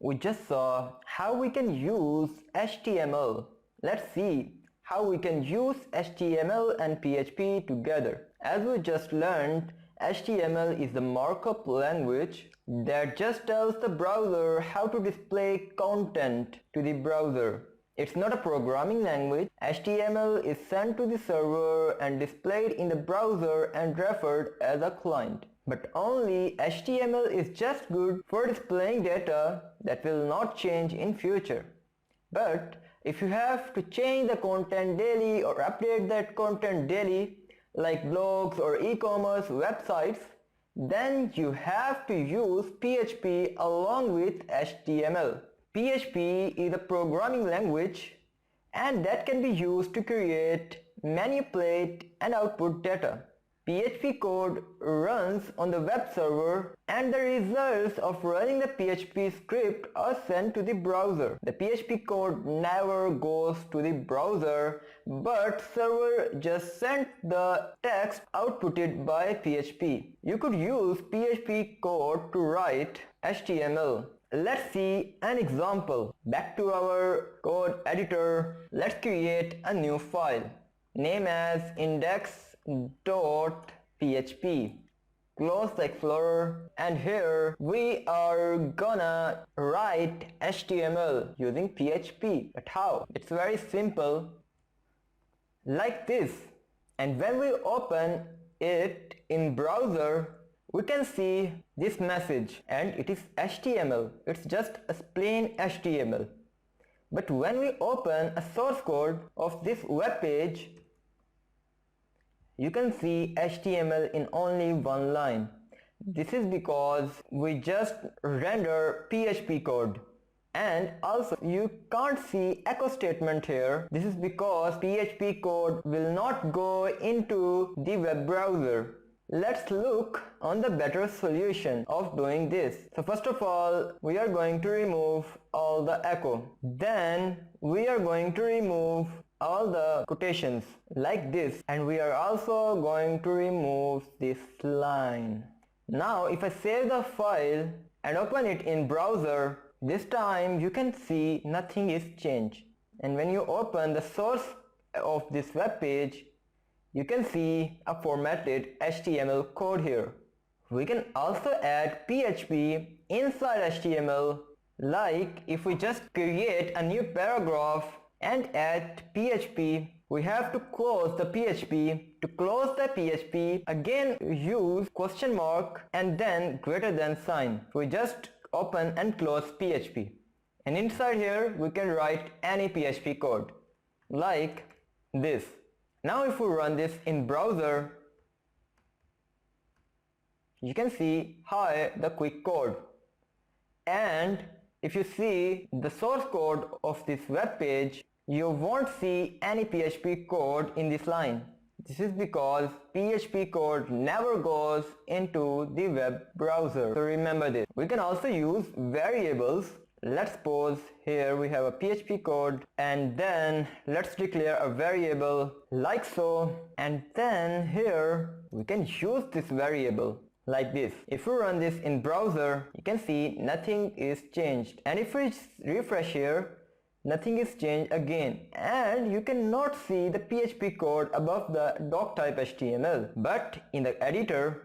We just saw how we can use HTML. Let's see how we can use HTML and PHP together. As we just learned, HTML is the markup language that just tells the browser how to display content to the browser. It's not a programming language. HTML is sent to the server and displayed in the browser and referred as a client. But only HTML is just good for displaying data that will not change in future. But if you have to change the content daily or update that content daily, like blogs or e-commerce websites, then you have to use PHP along with HTML. PHP is a programming language and that can be used to create, manipulate and output data. PHP code runs on the web server and the results of running the PHP script are sent to the browser. The PHP code never goes to the browser, but server just sent the text outputted by PHP. You could use PHP code to write HTML. Let's see an example. Back to our code editor, let's create a new file. Name as index.php. Close the Explorer, and here we are gonna write HTML using PHP. But how? It's very simple, like this. And when we open it in browser, we can see this message and it is HTML. It's just a plain HTML. But when we open a source code of this web page, you can see HTML in only one line. This is because we just render PHP code. And also you can't see echo statement here. This is because PHP code will not go into the web browser. Let's look on the better solution of doing this. So first of all, we are going to remove all the echo. Then we are going to remove all the quotations like this, and we are also going to remove this line. Now if I save the file and open it in browser, this time you can see nothing is changed. And when you open the source of this web page, you can see a formatted HTML code here. We can also add PHP inside HTML, like if we just create a new paragraph and add PHP, we have to close the PHP. To close the PHP, again use question mark and then greater than sign. We just open and close PHP. And inside here we can write any PHP code, like this. Now if we run this in browser, you can see here the quick code. And if you see the source code of this web page, you won't see any PHP code in this line. This is because PHP code never goes into the web browser. So remember this. We can also use variables. Let's suppose here we have a PHP code, and then let's declare a variable like so, and then here we can use this variable like this. If we run this in browser, you can see nothing is changed, and if we refresh here, nothing is changed again, and you cannot see the PHP code above the doc type HTML, but in the editor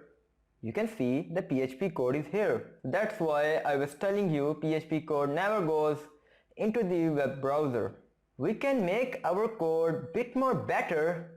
you can see the PHP code is here. That's why I was telling you PHP code never goes into the web browser. We can make our code bit more better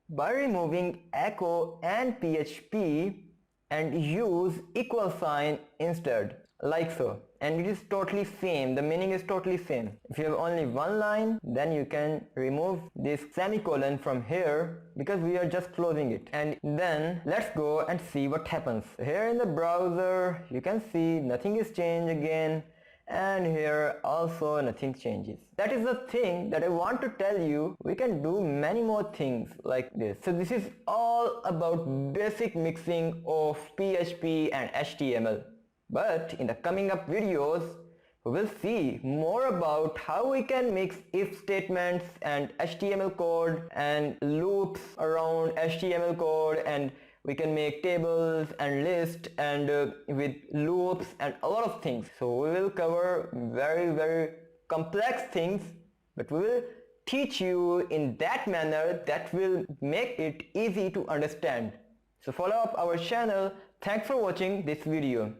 by removing echo and PHP and use equal sign instead, like so. And it is totally same, the meaning is totally same. If you have only one line, then you can remove this semicolon from here because we are just closing it. And then let's go and see what happens. Here in the browser you can see nothing is changed again, and here also nothing changes. That is the thing that I want to tell you. We can do many more things like this. So this is all about basic mixing of PHP and HTML. But in the coming up videos, we will see more about how we can mix if statements and HTML code and loops around HTML code and We can make tables and lists and with loops and a lot of things. So we will cover very complex things, but we will teach you in that manner that will make it easy to understand. So follow up our channel. Thanks for watching this video.